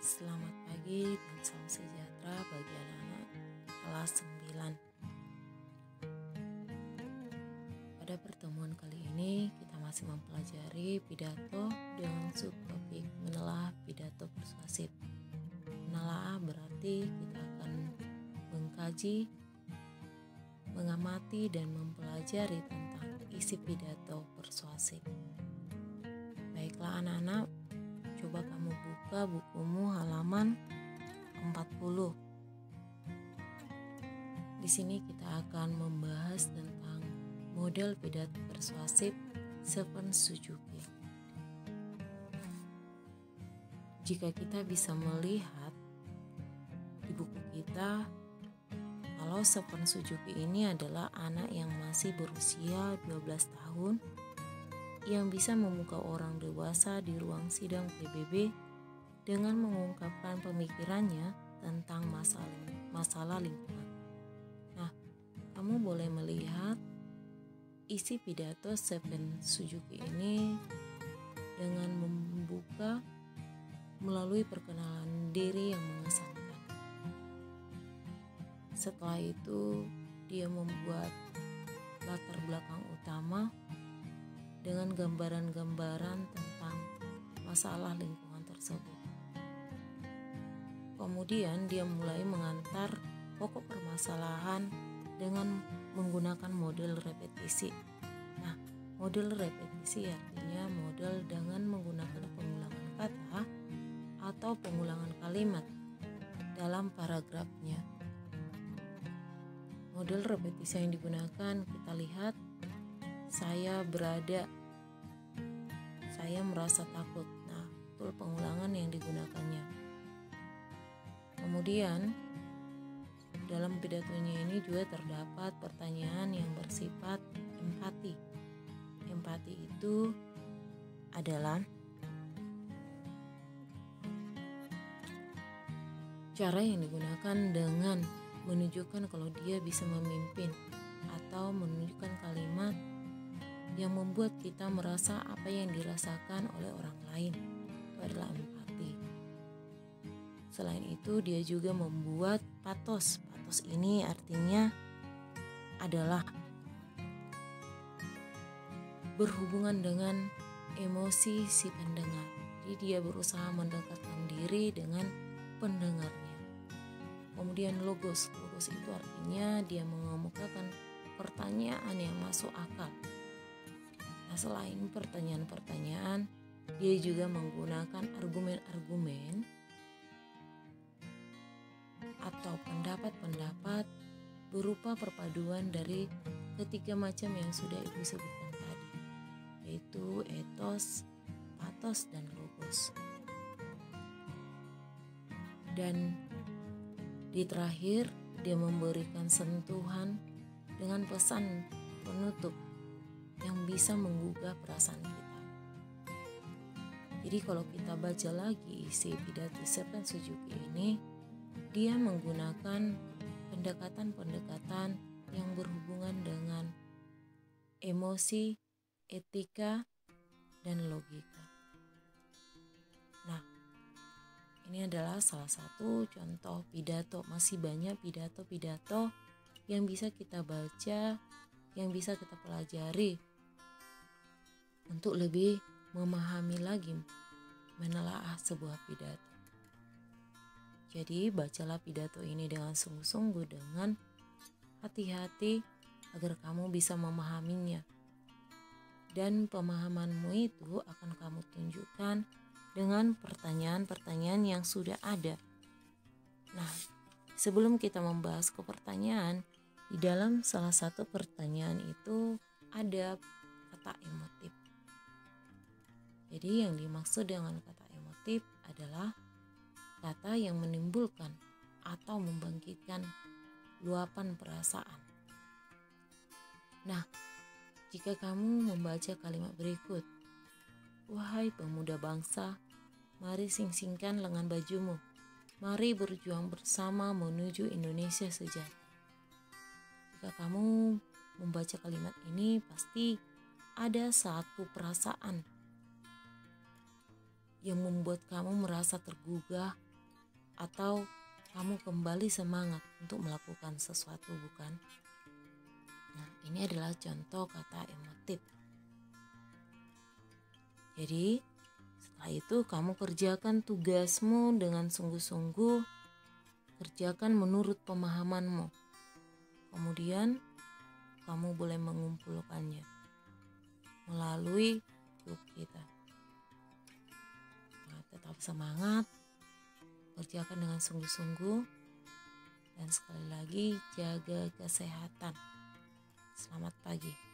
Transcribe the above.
Selamat pagi dan salam sejahtera bagi anak-anak kelas 9. Pada pertemuan kali ini kita masih mempelajari pidato dengan subtopik menelaah pidato persuasif. Menelaah berarti kita akan mengkaji, mengamati dan mempelajari tentang isi pidato persuasif. Baiklah anak-anak, coba kamu buka bukumu halaman 40. Di sini kita akan membahas tentang model pidato persuasif Stephen Suzuki. Jika kita bisa melihat di buku kita, kalau Stephen Suzuki ini adalah anak yang masih berusia 12 tahun yang bisa memukau orang dewasa di ruang sidang PBB dengan mengungkapkan pemikirannya tentang masalah lingkungan. Nah, kamu boleh melihat isi pidato Stephen Suzuki ini dengan membuka melalui perkenalan diri yang mengesankan. Setelah itu, dia membuat latar belakang utama dengan gambaran-gambaran tentang masalah lingkungan tersebut. Kemudian dia mulai mengantar pokok permasalahan dengan menggunakan model repetisi. Nah, model repetisi artinya model dengan menggunakan pengulangan kata atau pengulangan kalimat dalam paragrafnya. Model repetisi yang digunakan kita lihat, saya berada, saya merasa takut. Nah, betul pengulangan yang digunakannya. Kemudian dalam pidatonya ini juga terdapat pertanyaan yang bersifat empati. Empati itu adalah cara yang digunakan dengan menunjukkan kalau dia bisa memimpin atau menunjukkan kalimat yang membuat kita merasa apa yang dirasakan oleh orang lain. Itu adalah empati. Selain itu dia juga membuat patos. Patos ini artinya adalah berhubungan dengan emosi si pendengar. Jadi dia berusaha mendekatkan diri dengan pendengarnya. Kemudian logos. Logos itu artinya dia mengemukakan pertanyaan yang masuk akal. Nah, selain pertanyaan-pertanyaan, dia juga menggunakan argumen-argumen atau pendapat-pendapat berupa perpaduan dari ketiga macam yang sudah Ibu sebutkan tadi, yaitu etos, patos, dan logos. Dan di terakhir, dia memberikan sentuhan dengan pesan penutup yang bisa menggugah perasaan kita. Jadi kalau kita baca lagi isi pidato Stephen Suzuki ini, dia menggunakan pendekatan-pendekatan yang berhubungan dengan emosi, etika, dan logika. Nah, ini adalah salah satu contoh pidato. Masih banyak pidato-pidato yang bisa kita baca, yang bisa kita pelajari untuk lebih memahami lagi menelaah sebuah pidato. Jadi bacalah pidato ini dengan sungguh-sungguh, dengan hati-hati agar kamu bisa memahaminya. Dan pemahamanmu itu akan kamu tunjukkan dengan pertanyaan-pertanyaan yang sudah ada. Nah, sebelum kita membahas ke pertanyaan, di dalam salah satu pertanyaan itu ada kata emotif. Jadi yang dimaksud dengan kata emotif adalah kata yang menimbulkan atau membangkitkan luapan perasaan. Nah, jika kamu membaca kalimat berikut, wahai pemuda bangsa, mari sing-singkan lengan bajumu. Mari berjuang bersama menuju Indonesia sejahtera. Jika kamu membaca kalimat ini, pasti ada satu perasaan yang membuat kamu merasa tergugah atau kamu kembali semangat untuk melakukan sesuatu, bukan? Nah, ini adalah contoh kata emotif. Jadi, setelah itu kamu kerjakan tugasmu dengan sungguh-sungguh, kerjakan menurut pemahamanmu. Kemudian, kamu boleh mengumpulkannya melalui grup kita. Nah, tetap semangat, kerjakan dengan sungguh-sungguh, dan sekali lagi jaga kesehatan. Selamat pagi.